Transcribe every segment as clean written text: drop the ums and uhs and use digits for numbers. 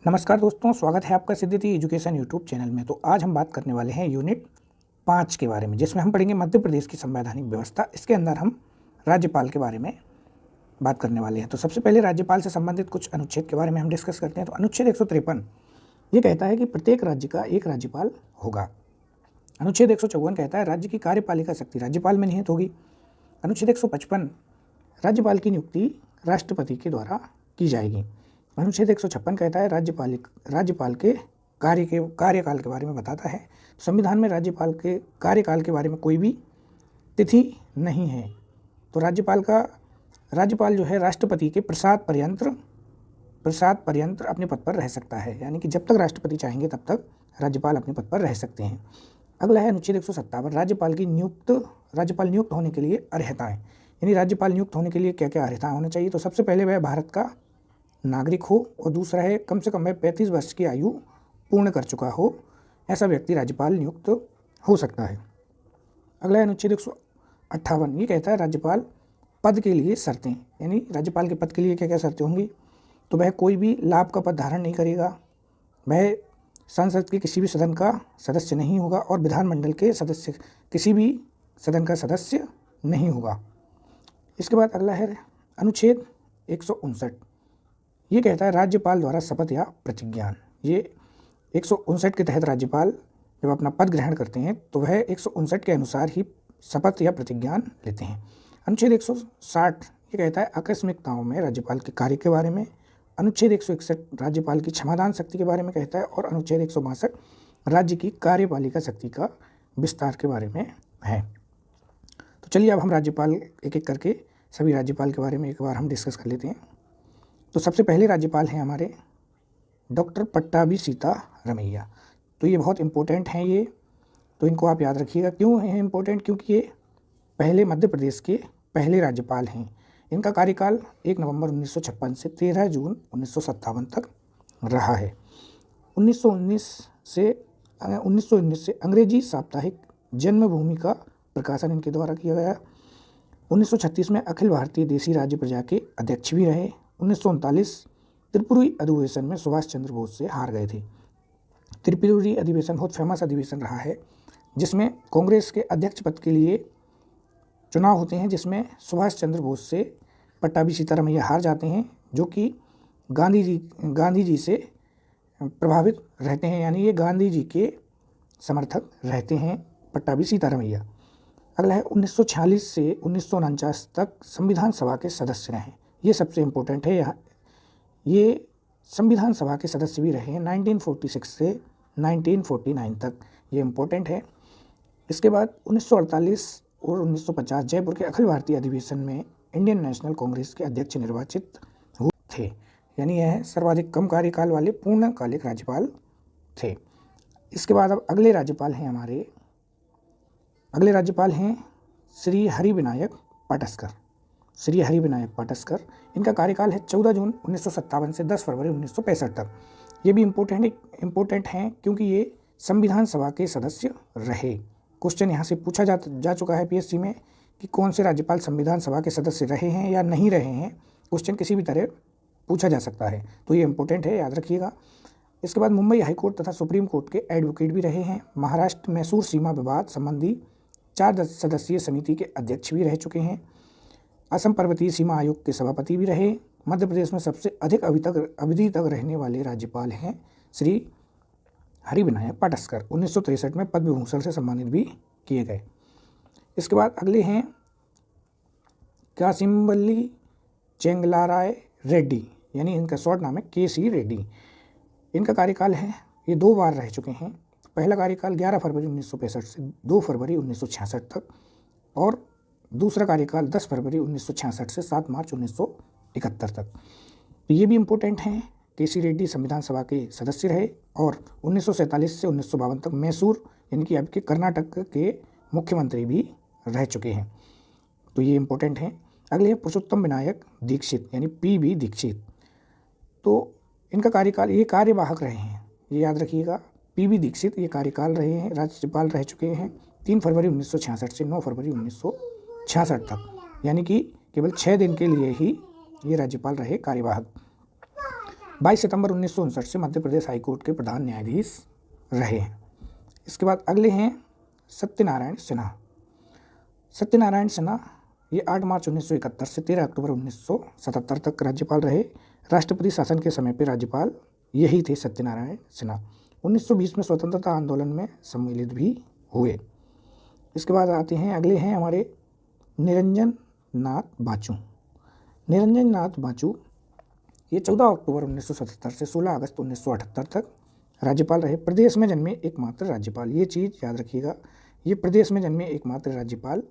नमस्कार दोस्तों, स्वागत है आपका सिद्धिति एजुकेशन यूट्यूब चैनल में। तो आज हम बात करने वाले हैं यूनिट 5 के बारे में, जिसमें हम पढ़ेंगे मध्य प्रदेश की संवैधानिक व्यवस्था। इसके अंदर हम राज्यपाल के बारे में बात करने वाले हैं। तो सबसे पहले राज्यपाल से संबंधित कुछ अनुच्छेद के बारे में हम डिस्कस करते हैं। तो अनुच्छेद 153 ये कहता है कि प्रत्येक राज्य का एक राज्यपाल होगा। अनुच्छेद 154 कहता है राज्य की कार्यपालिका शक्ति राज्यपाल में निहित होगी। अनुच्छेद 155 राज्यपाल की नियुक्ति राष्ट्रपति के द्वारा की जाएगी। अनुच्छेद 156 कहता है राज्यपाल के कार्यकाल के बारे में बताता है। संविधान में राज्यपाल के कार्यकाल के बारे में कोई भी तिथि नहीं है। तो राज्यपाल जो है राष्ट्रपति के प्रसाद पर्यंत अपने पद पर रह सकता है, यानी कि जब तक राष्ट्रपति चाहेंगे तब तक राज्यपाल अपने पद पर रह सकते हैं। अगला है अनुच्छेद 157 राज्यपाल नियुक्त होने के लिए अर्हताएं, यानी राज्यपाल नियुक्त होने के लिए क्या क्या अर्हताएं होना चाहिए। तो सबसे पहले वह भारत का नागरिक हो, और दूसरा है कम से कम वह 35 वर्ष की आयु पूर्ण कर चुका हो, ऐसा व्यक्ति राज्यपाल नियुक्त हो सकता है। अगला है अनुच्छेद 158 ये कहता है राज्यपाल पद के लिए शर्तें, यानी राज्यपाल के पद के लिए क्या क्या शर्तें होंगी। तो वह कोई भी लाभ का पद धारण नहीं करेगा, वह संसद के किसी भी सदन का सदस्य नहीं होगा, और विधानमंडल के सदस्य किसी भी सदन का सदस्य नहीं होगा। इसके बाद अगला है अनुच्छेद 159 ये कहता है राज्यपाल द्वारा शपथ या प्रतिज्ञान। ये 159 के तहत राज्यपाल जब अपना पद ग्रहण करते हैं तो वह 159 के अनुसार ही शपथ या प्रतिज्ञान लेते हैं। अनुच्छेद 160 ये कहता है आकस्मिकताओं में राज्यपाल के कार्य के बारे में। अनुच्छेद 161 राज्यपाल की क्षमादान शक्ति के बारे में कहता है, और अनुच्छेद 162 राज्य की कार्यपालिका शक्ति का विस्तार के बारे में है। तो चलिए अब हम राज्यपाल एक एक करके सभी राज्यपाल के बारे में एक बार हम डिस्कस कर लेते हैं। तो सबसे पहले राज्यपाल हैं हमारे डॉक्टर पट्टाभी सीतारमैया। तो ये बहुत इम्पोर्टेंट हैं ये, तो इनको आप याद रखिएगा। क्यों है इम्पोर्टेंट? क्योंकि ये पहले मध्य प्रदेश के पहले राज्यपाल हैं। इनका कार्यकाल 1 नवंबर 1956 से 13 जून 1957 तक रहा है। 1919 से अंग्रेजी साप्ताहिक जन्मभूमि का प्रकाशन इनके द्वारा किया गया। 1936 में अखिल भारतीय देशी राज्य प्रजा के अध्यक्ष भी रहे। 1939 त्रिपुरी अधिवेशन में सुभाष चंद्र बोस से हार गए थे। त्रिपुरी अधिवेशन बहुत फेमस अधिवेशन रहा है, जिसमें कांग्रेस के अध्यक्ष पद के लिए चुनाव होते हैं, जिसमें सुभाष चंद्र बोस से पट्टाभी सीतारमैया हार जाते हैं, जो कि गांधी जी से प्रभावित रहते हैं, यानी ये गांधी जी के समर्थक रहते हैं पट्टाभी सीतारमैया। अगला है 1946 से 1949 तक संविधान सभा के सदस्य रहे। ये सबसे इम्पोर्टेंट है। यहाँ ये संविधान सभा के सदस्य भी रहे हैं 1946 से 1949 तक, ये इम्पोर्टेंट है। इसके बाद 1948 और 1950 जयपुर के अखिल भारतीय अधिवेशन में इंडियन नेशनल कांग्रेस के अध्यक्ष निर्वाचित हुए थे, यानी यह सर्वाधिक कम कार्यकाल वाले पूर्णकालिक राज्यपाल थे। इसके बाद अब अगले राज्यपाल हैं श्री हरिविनायक पाटस्कर। इनका कार्यकाल है 14 जून 1957 से 10 फरवरी 1965 तक। ये भी इम्पोर्टेंट हैं क्योंकि ये संविधान सभा के सदस्य रहे। क्वेश्चन यहाँ से पूछा जा चुका है पीएससी में कि कौन से राज्यपाल संविधान सभा के सदस्य रहे हैं या नहीं रहे हैं। क्वेश्चन किसी भी तरह पूछा जा सकता है, तो ये इम्पोर्टेंट है, याद रखिएगा। इसके बाद मुंबई हाईकोर्ट तथा सुप्रीम कोर्ट के एडवोकेट भी रहे हैं। महाराष्ट्र मैसूर सीमा विवाद संबंधी 4 सदस्यीय समिति के अध्यक्ष भी रह चुके हैं। असम पर्वतीय सीमा आयोग के सभापति भी रहे। मध्य प्रदेश में सबसे अधिक अवधि तक रहने वाले राज्यपाल हैं श्री हरिविनायक पाटस्कर। 1963 में पद्म विभूषण से सम्मानित भी किए गए। इसके बाद अगले हैं कासिमवल्ली चेंगलाराय रेड्डी, यानी इनका शॉर्ट नाम है KC रेड्डी। इनका कार्यकाल है, ये 2 बार रह चुके हैं। पहला कार्यकाल 11 फरवरी 1965 से 2 फरवरी 1966 तक, और दूसरा कार्यकाल 10 फरवरी 1966 से 7 मार्च 1971 तक। तो ये भी इम्पोर्टेंट हैं। KC रेड्डी संविधान सभा के सदस्य रहे, और 1947 से 1952 तक मैसूर यानी कि आपके कर्नाटक के मुख्यमंत्री भी रह चुके हैं। तो ये इम्पोर्टेंट हैं। अगले हैं पुरुषोत्तम विनायक दीक्षित, यानी PB दीक्षित। तो इनका कार्यकाल, ये कार्यवाहक रहे हैं, ये याद रखिएगा। PB दीक्षित ये कार्यकाल रहे हैं, राज्यपाल रह चुके हैं 3 फरवरी 1966 से 9 फरवरी 1966 तक, यानी कि केवल 6 दिन के लिए ही ये राज्यपाल रहे कार्यवाहक। 22 सितंबर 1959 से मध्य प्रदेश हाईकोर्ट के प्रधान न्यायाधीश रहे हैं। इसके बाद अगले हैं सत्यनारायण सिन्हा। सत्यनारायण सिन्हा ये 8 मार्च 1971 से 13 अक्टूबर 1977 तक राज्यपाल रहे। राष्ट्रपति शासन के समय पर राज्यपाल यही थे सत्यनारायण सिन्हा। 1920 में स्वतंत्रता आंदोलन में सम्मिलित भी हुए। इसके बाद आते हैं अगले हैं हमारे निरंजन नाथ बाचू। निरंजन नाथ बाचू ये 14 अक्टूबर 1977 से 16 अगस्त 1978 तक राज्यपाल रहे। प्रदेश में जन्मे एकमात्र राज्यपाल, ये चीज़ याद रखिएगा, ये प्रदेश में जन्मे एकमात्र राज्यपाल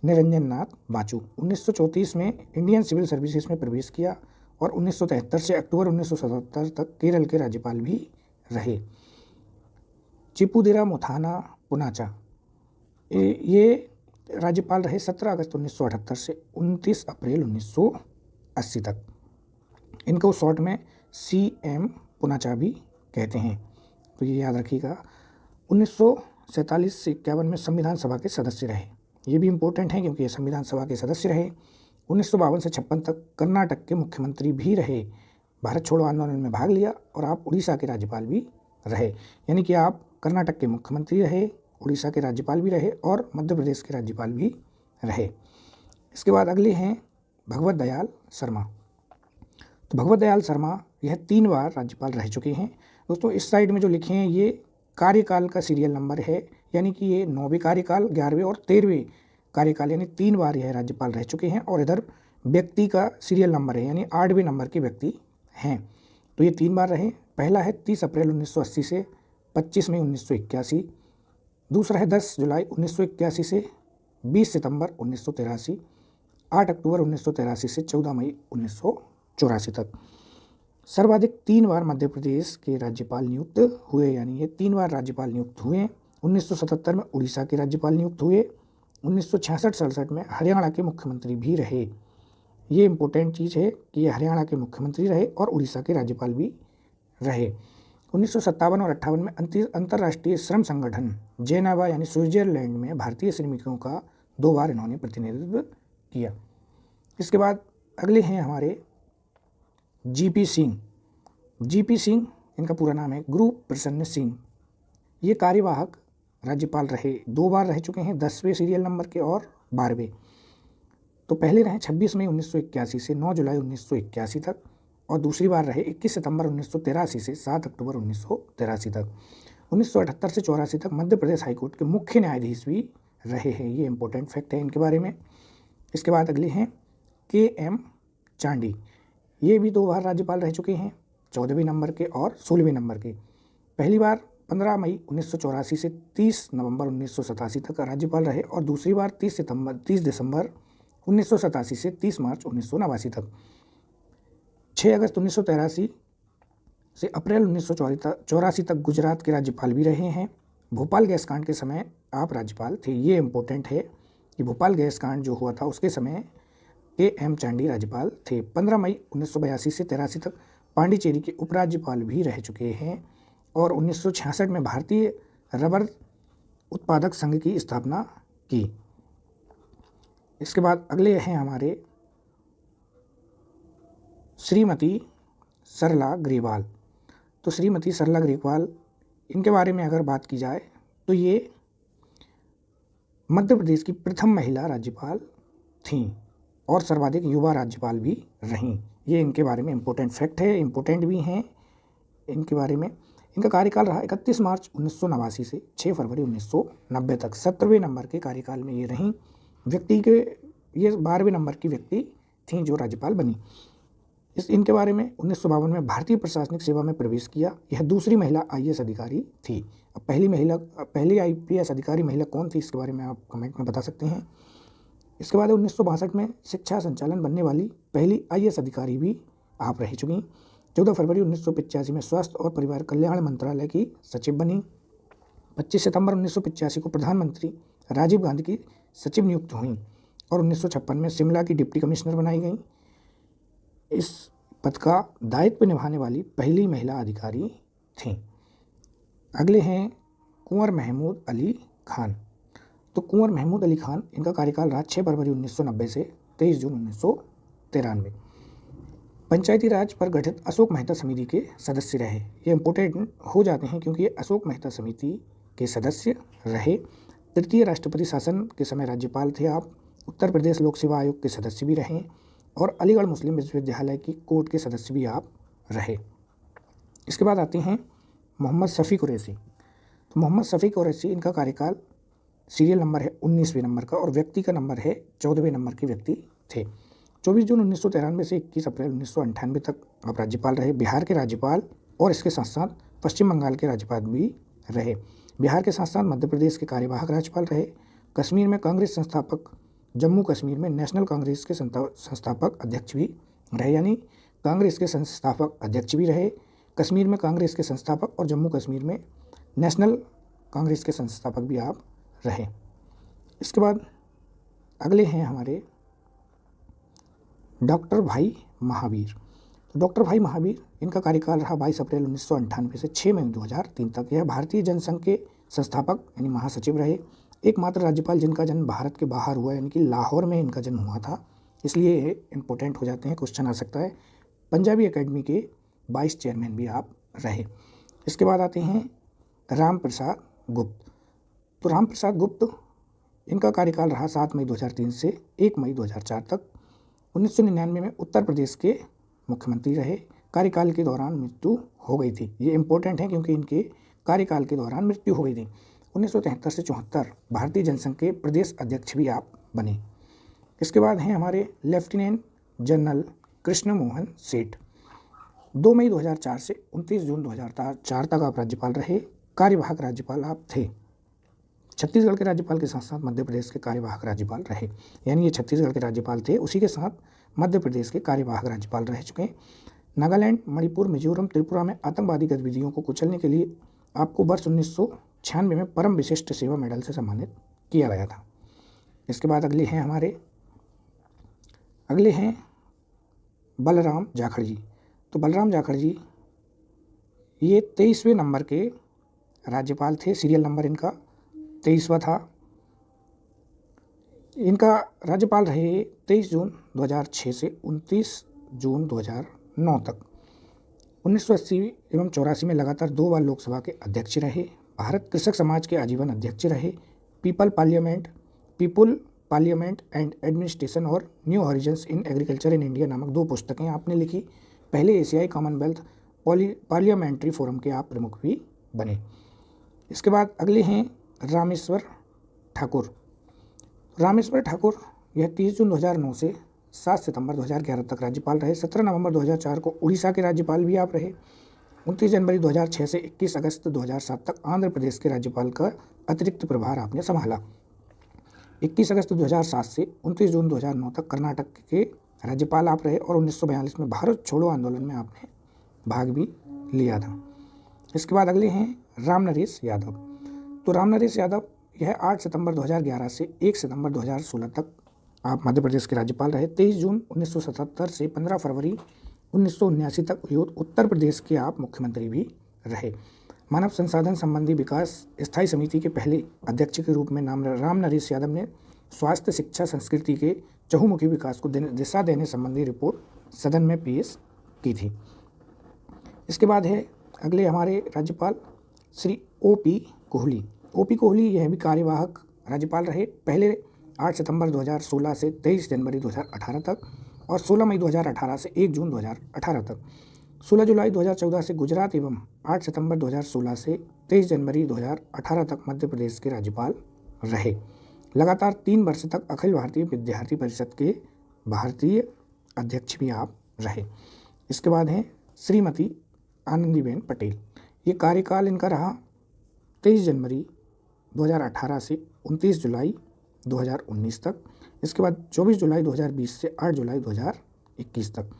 निरंजन नाथ बाचू। 1934 में इंडियन सिविल सर्विसेज में प्रवेश किया और 1973 से अक्टूबर 1977 तक केरल के राज्यपाल भी रहे। चिपुदिरा मुथाना पुनाचा ये राज्यपाल रहे 17 अगस्त 1978 से 29 अप्रैल 1980 तक। इनको शॉर्ट में CM पुनाचा भी कहते हैं, तो ये याद रखिएगा। 1947 से 51 में संविधान सभा के सदस्य रहे, ये भी इम्पोर्टेंट है क्योंकि ये संविधान सभा के सदस्य रहे। 1952 से 56 तक कर्नाटक के मुख्यमंत्री भी रहे। भारत छोड़ो आंदोलन में भाग लिया और आप उड़ीसा के राज्यपाल भी रहे, यानी कि आप कर्नाटक के मुख्यमंत्री रहे, उड़ीसा के राज्यपाल भी रहे और मध्य प्रदेश के राज्यपाल भी रहे। इसके बाद अगले हैं भगवत दयाल शर्मा। तो भगवत दयाल शर्मा यह 3 बार राज्यपाल रह चुके हैं। दोस्तों इस साइड में जो लिखे हैं ये कार्यकाल का सीरियल नंबर है, यानी कि ये 9वें कार्यकाल, 11वें और 13वें कार्यकाल, यानी 3 बार यह राज्यपाल रह चुके हैं। और इधर व्यक्ति का सीरियल नंबर है, यानी 8वें नंबर के व्यक्ति हैं। तो ये 3 बार रहे। पहला है 30 अप्रैल 1980 से 25 मई 1981। दूसरा है 10 जुलाई 1981 से 20 सितंबर 1983, 8 अक्टूबर 1983 से 14 मई 1984 तक। सर्वाधिक 3 बार मध्य प्रदेश के राज्यपाल नियुक्त हुए, यानी ये 3 बार राज्यपाल नियुक्त हुए। 1977 में उड़ीसा के राज्यपाल नियुक्त हुए। 1966-67 में हरियाणा के मुख्यमंत्री भी रहे। ये इम्पोर्टेंट चीज़ है कि ये हरियाणा के मुख्यमंत्री रहे और उड़ीसा के राज्यपाल भी रहे। 1957 और 58 में अंतर्राष्ट्रीय श्रम संगठन जेनेवा यानी स्विट्जरलैंड में भारतीय श्रमिकों का 2 बार इन्होंने प्रतिनिधित्व किया। इसके बाद अगले हैं हमारे GP सिंह। GP सिंह इनका पूरा नाम है गुरु प्रसन्न सिंह। ये कार्यवाहक राज्यपाल रहे, 2 बार रह चुके हैं, 10वें सीरियल नंबर के और 12वें। तो पहले रहे 26 मई 1981 से 9 जुलाई 1981 तक और दूसरी बार रहे 21 सितंबर 1983 से 7 अक्टूबर 1983 तक। 1978 से 84 तक मध्य प्रदेश हाईकोर्ट के मुख्य न्यायाधीश भी रहे हैं, ये इंपॉर्टेंट फैक्ट है इनके बारे में। इसके बाद अगले हैं KM चांडी। ये भी 2 बार राज्यपाल रह चुके हैं, 14वें नंबर के और 16वें नंबर के। पहली बार 15 मई 1984 से 30 नवंबर 1987 तक राज्यपाल रहे और दूसरी बार 30 दिसंबर 1987 से 30 मार्च 1989 तक। 6 अगस्त 1983 से अप्रैल 1984 तक गुजरात के राज्यपाल भी रहे हैं। भोपाल गैस कांड के समय आप राज्यपाल थे, ये इम्पोर्टेंट है कि भोपाल गैस कांड जो हुआ था उसके समय KM चांडी राज्यपाल थे। 15 मई 1982 से 83 तक पांडिचेरी के उपराज्यपाल भी रह चुके हैं और 1966 में भारतीय रबर उत्पादक संघ की स्थापना की। इसके बाद अगले हैं हमारे श्रीमती सरला ग्रेवाल। तो श्रीमती सरला ग्रेवाल, इनके बारे में अगर बात की जाए तो ये मध्य प्रदेश की प्रथम महिला राज्यपाल थीं और सर्वाधिक युवा राज्यपाल भी रहीं। ये इनके बारे में इम्पोर्टेंट फैक्ट है, इम्पोर्टेंट भी हैं इनके बारे में। इनका कार्यकाल रहा 31 मार्च 1989 से 6 फरवरी 1990 तक। 17वें नंबर के कार्यकाल में ये रहीं। व्यक्ति के ये 12वें नंबर की व्यक्ति थीं जो राज्यपाल बनी। इनके बारे में 1952 में भारतीय प्रशासनिक सेवा में प्रवेश किया। यह दूसरी महिला IAS अधिकारी थी। अब पहली IPS अधिकारी महिला कौन थी, इसके बारे में आप कमेंट में बता सकते हैं। इसके बाद 1962 में शिक्षा संचालन बनने वाली पहली IAS अधिकारी भी आप रह चुकी। 14 फरवरी 1985 में स्वास्थ्य और परिवार कल्याण मंत्रालय की सचिव बनी। 25 सितंबर 1985 को प्रधानमंत्री राजीव गांधी की सचिव नियुक्त हुई और 1956 में शिमला की डिप्टी कमिश्नर बनाई गई। इस पद का दायित्व निभाने वाली पहली महिला अधिकारी थीं। अगले हैं कुंवर महमूद अली खान। तो कुंवर महमूद अली खान, इनका कार्यकाल रहा 6 फरवरी 1990 से 23 जून 1993। पंचायती राज पर गठित अशोक मेहता समिति के सदस्य रहे। ये इम्पोर्टेंट हो जाते हैं क्योंकि ये अशोक मेहता समिति के सदस्य रहे। तृतीय राष्ट्रपति शासन के समय राज्यपाल थे आप। उत्तर प्रदेश लोक सेवा आयोग के सदस्य भी रहे और अलीगढ़ मुस्लिम विश्वविद्यालय की कोर्ट के सदस्य भी आप रहे। इसके बाद आते हैं मोहम्मद शफी कुरैशी। तो मोहम्मद शफी कुरैशी, इनका कार्यकाल सीरियल नंबर है 19वें नंबर का और व्यक्ति का नंबर है 14वें नंबर के व्यक्ति थे। 24 जून 1993 से 21 अप्रैल 1998 तक आप राज्यपाल रहे। बिहार के राज्यपाल और इसके साथ साथ पश्चिम बंगाल के राज्यपाल भी रहे। बिहार के साथ साथ मध्य प्रदेश के कार्यवाहक राज्यपाल रहे। कश्मीर में कांग्रेस संस्थापक, जम्मू कश्मीर में नेशनल कांग्रेस के संस्थापक अध्यक्ष भी रहे, यानी कांग्रेस के संस्थापक अध्यक्ष भी रहे। कश्मीर में कांग्रेस के संस्थापक और जम्मू कश्मीर में नेशनल कांग्रेस के संस्थापक भी आप रहे। इसके बाद अगले हैं हमारे डॉक्टर भाई महावीर। तो डॉक्टर भाई महावीर, इनका कार्यकाल रहा 22 अप्रैल 1998 से 6 मई 2003 तक। यह भारतीय जनसंघ के संस्थापक यानी महासचिव रहे। एकमात्र राज्यपाल जिनका जन्म भारत के बाहर हुआ, यानी कि लाहौर में इनका जन्म हुआ था, इसलिए ये इंपॉर्टेंट हो जाते हैं, क्वेश्चन आ सकता है। पंजाबी एकेडमी के 22 चेयरमैन भी आप रहे। इसके बाद आते हैं राम प्रसाद गुप्त। तो राम प्रसाद गुप्त, इनका कार्यकाल रहा 7 मई 2003 से 1 मई 2004 तक। 1999 में उत्तर प्रदेश के मुख्यमंत्री रहे। कार्यकाल के दौरान मृत्यु हो गई थी। ये इंपॉर्टेंट है क्योंकि इनके कार्यकाल के दौरान मृत्यु हो गई थी। 1973 से 74 भारतीय जनसंघ के प्रदेश अध्यक्ष भी आप बने। इसके बाद हैं हमारे लेफ्टिनेंट जनरल कृष्ण मोहन सेठ। 2 मई 2004 से 29 जून 2004 तक आप राज्यपाल रहे। कार्यवाहक राज्यपाल आप थे। छत्तीसगढ़ के राज्यपाल के साथ साथ मध्य प्रदेश के कार्यवाहक राज्यपाल रहे, यानी ये छत्तीसगढ़ के राज्यपाल थे, उसी के साथ मध्य प्रदेश के कार्यवाहक राज्यपाल रह चुके हैं। नागालैंड, मणिपुर, मिजोरम, त्रिपुरा में आतंकवादी गतिविधियों को कुचलने के लिए आपको वर्ष 1996 में परम विशिष्ट सेवा मेडल से सम्मानित किया गया था। इसके बाद अगले हैं बलराम जाखड़ जी। तो बलराम जाखड़ जी ये 23वें नंबर के राज्यपाल थे। सीरियल नंबर इनका 23वां था। इनका राज्यपाल रहे 23 जून 2006 से 29 जून 2009 तक। 1980 एवं 84 में लगातार 2 बार लोकसभा के अध्यक्ष रहे। भारत कृषक समाज के आजीवन अध्यक्ष रहे। पीपल पार्लियामेंट एंड एडमिनिस्ट्रेशन और new horizons in agriculture in India नामक 2 पुस्तकें आपने लिखी। पहले एशियाई कॉमनवेल्थ पार्लियामेंट्री फोरम के आप प्रमुख भी बने। इसके बाद अगले हैं रामेश्वर ठाकुर। रामेश्वर ठाकुर यह 30 जून 2009 से 7 सितंबर 2011 तक राज्यपाल रहे। 17 नवंबर 2004 को उड़ीसा के राज्यपाल भी आप रहे। 29 जनवरी 2006 से 21 अगस्त 2007 तक आंध्र प्रदेश के राज्यपाल का अतिरिक्त प्रभार आपने संभाला। 21 अगस्त 2007 से 29 जून 2009 तक कर्नाटक के राज्यपाल आप रहे और 1942 में भारत छोड़ो आंदोलन में आपने भाग भी लिया था। इसके बाद अगले हैं रामनरेश यादव। तो रामनरेश यादव यह 8 सितंबर 2011 से 1 सितंबर 2016 तक आप मध्य प्रदेश के राज्यपाल रहे। 23 जून 1977 से 15 फरवरी 1979 तक उत्तर प्रदेश के आप मुख्यमंत्री भी रहे। मानव संसाधन संबंधी विकास स्थायी समिति के पहले अध्यक्ष के रूप में रामनरेश यादव ने स्वास्थ्य, शिक्षा, संस्कृति के चहुमुखी विकास को दिशा देने संबंधी रिपोर्ट सदन में पेश की थी। इसके बाद है अगले हमारे राज्यपाल श्री O.P. कोहली। O.P. कोहली यह भी कार्यवाहक राज्यपाल रहे। पहले 8 सितंबर 2016 से 23 जनवरी 2018 तक और 16 मई 2018 से 1 जून 2018 तक। 16 जुलाई 2014 से गुजरात एवं 8 सितंबर 2016 से 23 जनवरी 2018 तक मध्य प्रदेश के राज्यपाल रहे। लगातार 3 वर्ष तक अखिल भारतीय विद्यार्थी परिषद के भारतीय अध्यक्ष भी आप रहे। इसके बाद हैं श्रीमती आनंदीबेन पटेल। ये कार्यकाल इनका रहा 23 जनवरी 2018 से 29 जुलाई 2019 तक। इसके बाद 24 जुलाई 2020 से 8 जुलाई 2021 तक।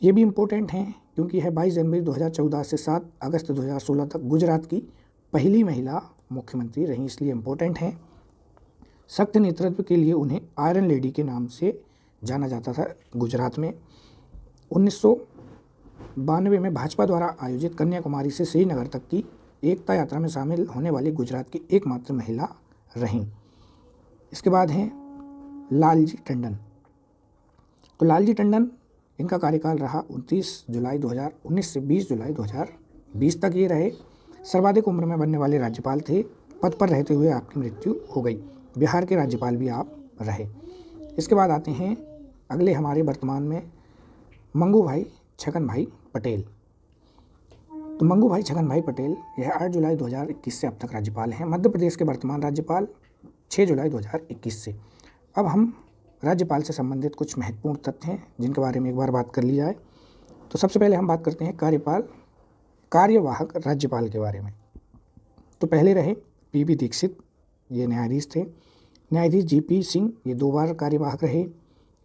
ये भी इम्पोर्टेंट हैं क्योंकि यह 22 जनवरी 2014 से 7 अगस्त 2016 तक गुजरात की पहली महिला मुख्यमंत्री रहीं, इसलिए इम्पोर्टेंट हैं। सख्त नेतृत्व के लिए उन्हें आयरन लेडी के नाम से जाना जाता था गुजरात में। 1992 में भाजपा द्वारा आयोजित कन्याकुमारी से श्रीनगर तक की एकता यात्रा में शामिल होने वाली गुजरात की एकमात्र महिला रहीं। इसके बाद हैं लालजी टंडन। तो लालजी टंडन इनका कार्यकाल रहा 29 जुलाई 2019 से 20 जुलाई 2020 तक ये रहे। सर्वाधिक उम्र में बनने वाले राज्यपाल थे। पद पर रहते हुए आपकी मृत्यु हो गई। बिहार के राज्यपाल भी आप रहे। इसके बाद आते हैं अगले हमारे वर्तमान में मंगू भाई छगन भाई पटेल। तो मंगू भाई छगन भाई पटेल यह 8 जुलाई 2021 से अब तक राज्यपाल हैं। मध्य प्रदेश के वर्तमान राज्यपाल 6 जुलाई 2021 से। अब हम राज्यपाल से संबंधित कुछ महत्वपूर्ण तथ्य हैं जिनके बारे में एक बार बात कर ली जाए। तो सबसे पहले हम बात करते हैं कार्यवाहक राज्यपाल के बारे में। तो पहले रहे पीबी दीक्षित, ये न्यायाधीश थे। न्यायाधीश जीपी सिंह, ये 2 बार कार्यवाहक रहे।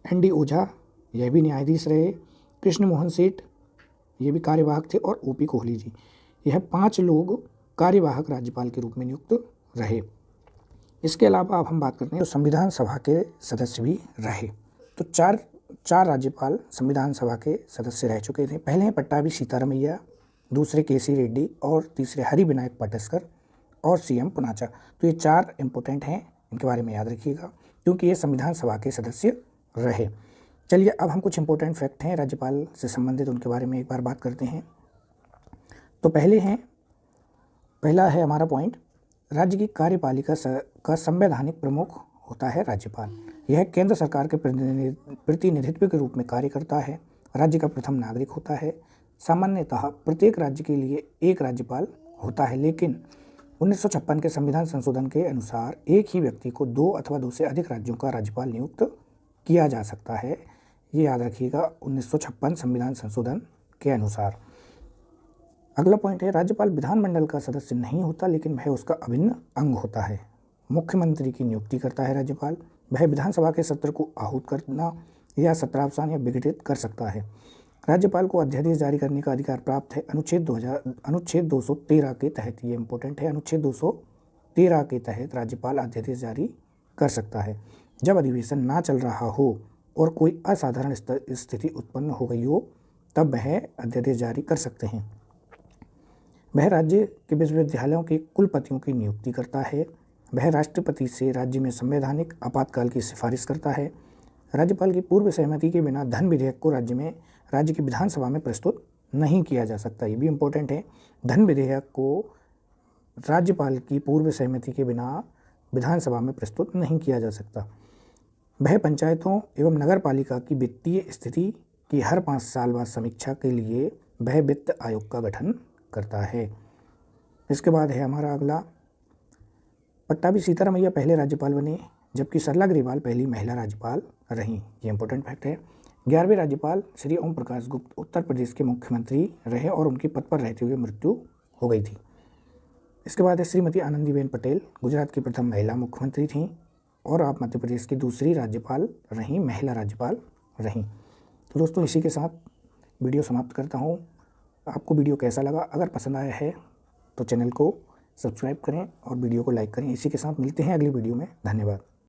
एनडी ओझा, यह भी न्यायाधीश रहे। कृष्ण मोहन सेठ, ये भी कार्यवाहक थे। और ओपी कोहली जी, यह 5 लोग कार्यवाहक राज्यपाल के रूप में नियुक्त रहे। इसके अलावा अब हम बात करते हैं तो संविधान सभा के सदस्य भी रहे। तो चार राज्यपाल संविधान सभा के सदस्य रह चुके थे। पहले हैं पट्टाभी सीतारामैया, दूसरे केसी रेड्डी और तीसरे हरि विनायक पाटस्कर और सीएम पुनाचा। तो ये 4 इम्पोर्टेंट हैं, इनके बारे में याद रखिएगा क्योंकि ये संविधान सभा के सदस्य रहे। चलिए अब हम कुछ इंपॉर्टेंट फैक्ट हैं राज्यपाल से संबंधित, उनके बारे में एक बार बात करते हैं। तो पहला है हमारा पॉइंट, राज्य की कार्यपालिका का संवैधानिक प्रमुख होता है राज्यपाल। यह केंद्र सरकार के प्रतिनिधित्व के रूप में कार्य करता है। राज्य का प्रथम नागरिक होता है। सामान्यतः प्रत्येक राज्य के लिए एक राज्यपाल होता है, लेकिन 1956 के संविधान संशोधन के अनुसार एक ही व्यक्ति को 2 अथवा 2 से अधिक राज्यों का राज्यपाल नियुक्त किया जा सकता है। ये याद रखिएगा, 1956 संविधान संशोधन के अनुसार। अगला पॉइंट है, राज्यपाल विधानमंडल का सदस्य नहीं होता, लेकिन वह उसका अभिन्न अंग होता है। मुख्यमंत्री की नियुक्ति करता है राज्यपाल। वह विधानसभा के सत्र को आहूत करना या सत्रावसान या विघटित कर सकता है। राज्यपाल को अध्यादेश जारी करने का अधिकार प्राप्त है अनुच्छेद 213 के तहत। ये इंपॉर्टेंट है, अनुच्छेद 213 के तहत राज्यपाल अध्यादेश जारी कर सकता है जब अधिवेशन ना चल रहा हो और कोई असाधारण स्थिति उत्पन्न हो गई हो, तब वह अध्यादेश जारी कर सकते हैं। वह राज्य के विश्वविद्यालयों के कुलपतियों की नियुक्ति करता है। वह राष्ट्रपति से राज्य में संवैधानिक आपातकाल की सिफारिश करता है। राज्यपाल की पूर्व सहमति के बिना धन विधेयक को राज्य की विधानसभा में प्रस्तुत नहीं किया जा सकता। ये भी इम्पोर्टेंट है, धन विधेयक को राज्यपाल की पूर्व सहमति के बिना विधानसभा में प्रस्तुत नहीं किया जा सकता। वह पंचायतों एवं नगर पालिका की वित्तीय स्थिति की हर 5 साल बाद समीक्षा के लिए वह वित्त आयोग का गठन करता है। इसके बाद है हमारा अगला, पट्टाभी सीतारामैया पहले राज्यपाल बने, जबकि सरला ग्रेवाल पहली महिला राज्यपाल रहीं। ये इंपॉर्टेंट फैक्ट है। 11वें राज्यपाल श्री ओम प्रकाश गुप्त उत्तर प्रदेश के मुख्यमंत्री रहे और उनकी पद पर रहते हुए मृत्यु हो गई थी। इसके बाद है श्रीमती आनंदीबेन पटेल, गुजरात की प्रथम महिला मुख्यमंत्री थीं और आप मध्य प्रदेश की दूसरी राज्यपाल रहीं, महिला राज्यपाल रहीं। तो दोस्तों इसी के साथ वीडियो समाप्त करता हूँ। आपको वीडियो कैसा लगा? अगर पसंद आया है तो चैनल को सब्सक्राइब करें और वीडियो को लाइक करें। इसी के साथ मिलते हैं अगली वीडियो में। धन्यवाद।